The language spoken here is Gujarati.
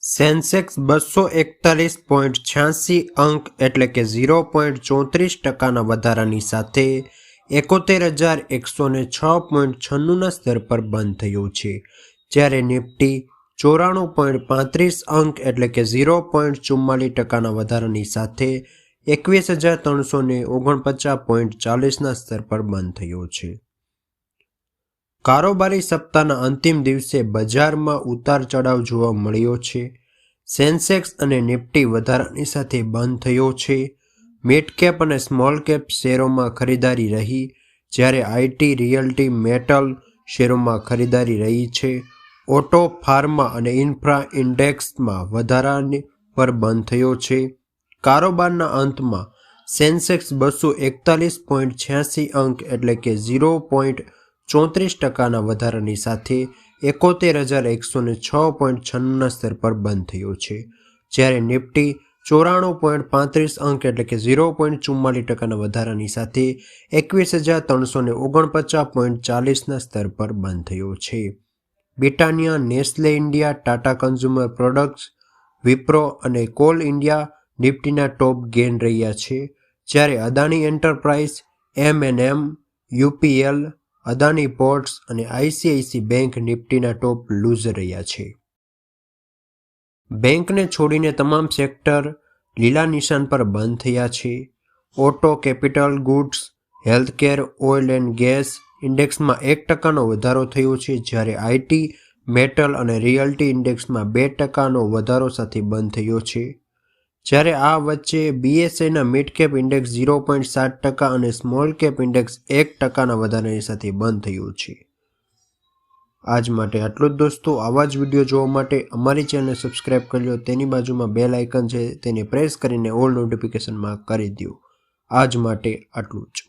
સેન્સેક્સ 241.86 અંક એટલે કે 0.34% વધારાની સાથે 71,106.96ના સ્તર પર બંધ થયું છે, જ્યારે નિફ્ટી 94.35 અંક એટલે કે 0.44% વધારાની સાથે 21,349.40ના સ્તર પર બંધ થયો છે. કારોબારી સપ્તાહના અંતિમ દિવસે બજારમાં ઉતાર ચઢાવ જોવા મળ્યો છે. સેન્સેક્સ અને નિફ્ટી વધારાની સાથે બંધ થયો છે. મિડ કેપ અને સ્મોલ કેપ શેરોમાં ખરીદારી રહી, જ્યારે આઈટી, રિયલ્ટી, મેટલ શેરોમાં ખરીદારી રહી છે. ઓટો, ફાર્મા અને ઇન્ફ્રા ઇન્ડેક્સમાં વધારાની પર બંધ થયો છે. કારોબારના અંતમાં સેન્સેક્સ 241.86 અંક એટલે કે 0.34%ના વધારાની સાથે 71,106.96ના સ્તર પર બંધ થયો છે, જ્યારે નિફ્ટી 94.35 અંક એટલે કે 0.44%ના વધારાની સાથે 21,349.40ના સ્તર પર બંધ થયો છે. Britannia, Nestle India, Tata consumer products, Wipro અને કોલ ઇન્ડિયા નિફ્ટીના ટોપ ગેઇન રહ્યા છે, જ્યારે Adani enterprise, M&M, UPL, Adani ports અને ICICI બેંક નિફ્ટીના ટોપ લૂઝર રહ્યા છે. બેંકને છોડીને તમામ સેક્ટર લીલા નિશાન પર બંધ થયા છે. Auto, capital goods, healthcare, oil and gas ઇન્ડેક્સમાં 1%નો વધારો થયો છે, જ્યારે આઈટી, મેટલ અને રિયલ્ટી ઇન્ડેક્સમાં 2%નો વધારો સાથે બંધ થયો છે. જ્યારે આ વચ્ચે BSIના મિડ કેપ ઇન્ડેક્સ 0.7% અને સ્મોલ કેપ ઇન્ડેક્સ 1%ના વધારાની સાથે બંધ થયું છે. આજ માટે આટલું જ દોસ્તો. આવા જ વિડીયો જોવા માટે અમારી ચેનલ સબસ્ક્રાઇબ કરી લો. તેની બાજુમાં બેલ આઇકન છે, તેને પ્રેસ કરીને ઓલ નોટિફિકેશનમાં કરી દો. આજ માટે આટલું જ.